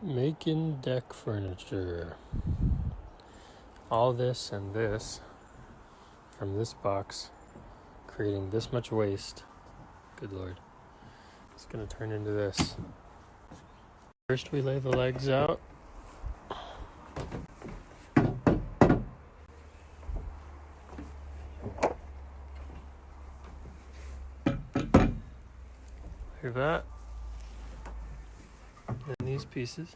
Making deck furniture. All this and this from this box, creating this much waste. Good Lord. It's gonna turn into this. First we lay the legs out. Like that. And these pieces.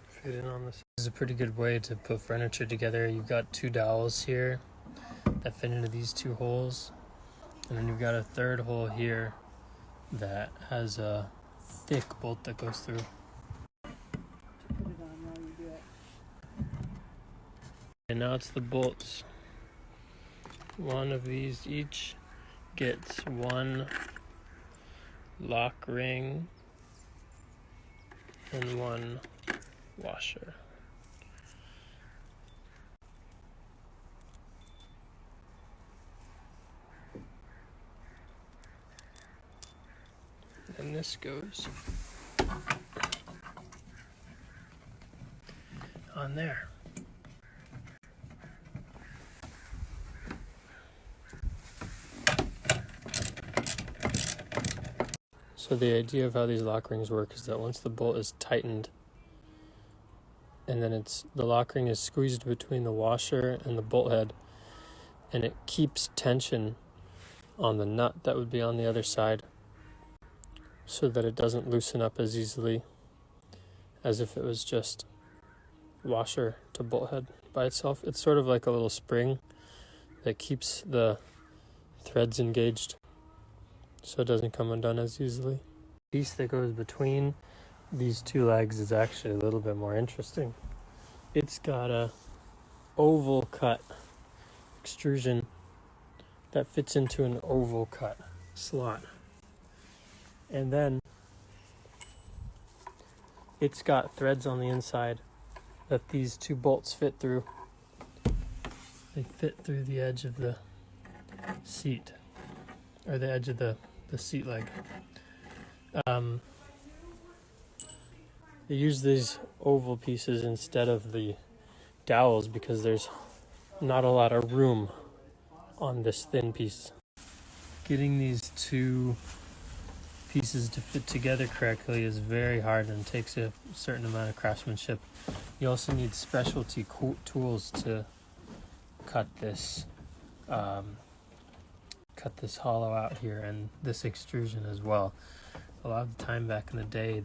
Fit in on this. This is a pretty good way to put furniture together. You've got two dowels here that fit into these two holes. And then you've got a third hole here that has a thick bolt that goes through. Put it on while you do it. And now it's the bolts. One of these each gets one lock ring and one washer. And this goes on there. So the idea of how these lock rings work is that once the bolt is tightened, and then the lock ring is squeezed between the washer and the bolt head, and it keeps tension on the nut that would be on the other side, so that it doesn't loosen up as easily as if it was just washer to bolt head by itself. It's sort of like a little spring that keeps the threads engaged so it doesn't come undone as easily. The piece that goes between these two legs is actually a little bit more interesting. It's got a oval cut extrusion that fits into an oval cut slot. And then it's got threads on the inside that these two bolts fit through. They fit through the edge of the seat, or the edge of the seat leg. They use these oval pieces instead of the dowels because there's not a lot of room on this thin piece. Getting these two pieces to fit together correctly is very hard and takes a certain amount of craftsmanship. You also need specialty tools to cut this hollow out here and this extrusion as well. A lot of the time back in the day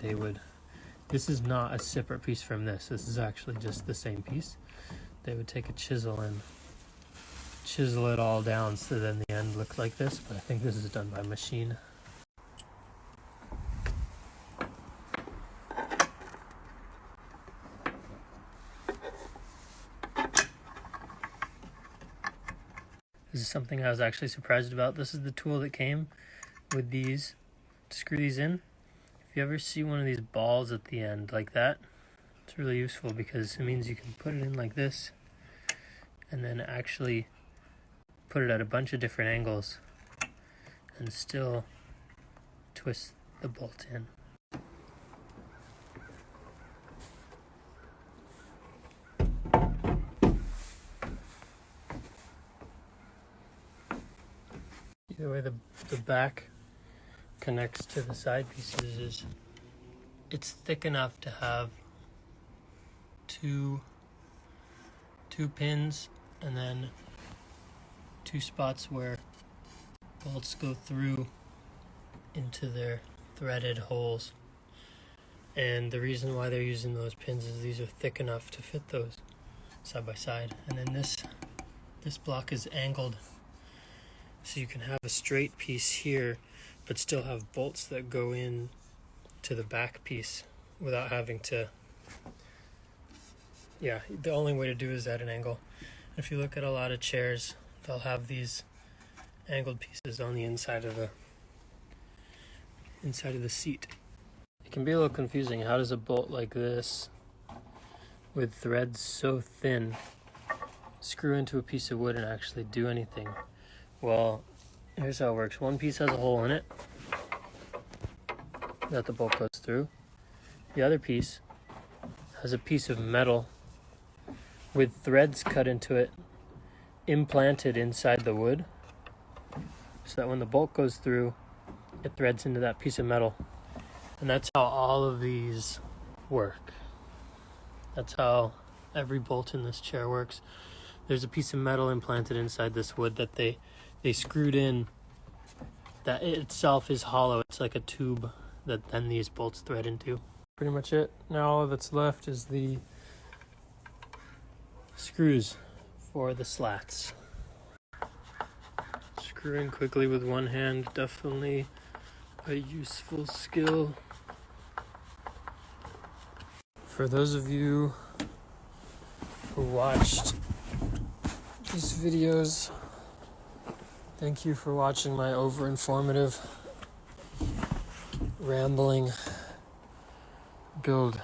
this is not a separate piece from this is actually just the same piece. They would take a chisel and chisel it all down so then the end looked like this, but I think this is done by machine. This is something I was actually surprised about. This is the tool that came with these to screw these in. If you ever see one of these balls at the end like that, it's really useful because it means you can put it in like this and then actually put it at a bunch of different angles and still twist the bolt in. Either way, the back connects to the side pieces is it's thick enough to have two pins and then two spots where bolts go through into their threaded holes. And the reason why they're using those pins is these are thick enough to fit those side by side. And then this block is angled so you can have a straight piece here but still have bolts that go in to the back piece without having to, the only way to do is at an angle. If you look at a lot of chairs, they'll have these angled pieces on the inside of the seat. It can be a little confusing. How does a bolt like this with threads so thin screw into a piece of wood and actually do anything. Well, here's how it works. One piece has a hole in it that the bolt goes through. The other piece has a piece of metal with threads cut into it, implanted inside the wood, so that when the bolt goes through, it threads into that piece of metal. And that's how all of these work. That's how every bolt in this chair works. There's a piece of metal implanted inside this wood that they screwed in, that it itself is hollow. It's like a tube that then these bolts thread into. Pretty much it. Now all that's left is the screws for the slats. Screwing quickly with one hand, definitely a useful skill. For those of you who watched these videos, thank you for watching my over-informative, rambling build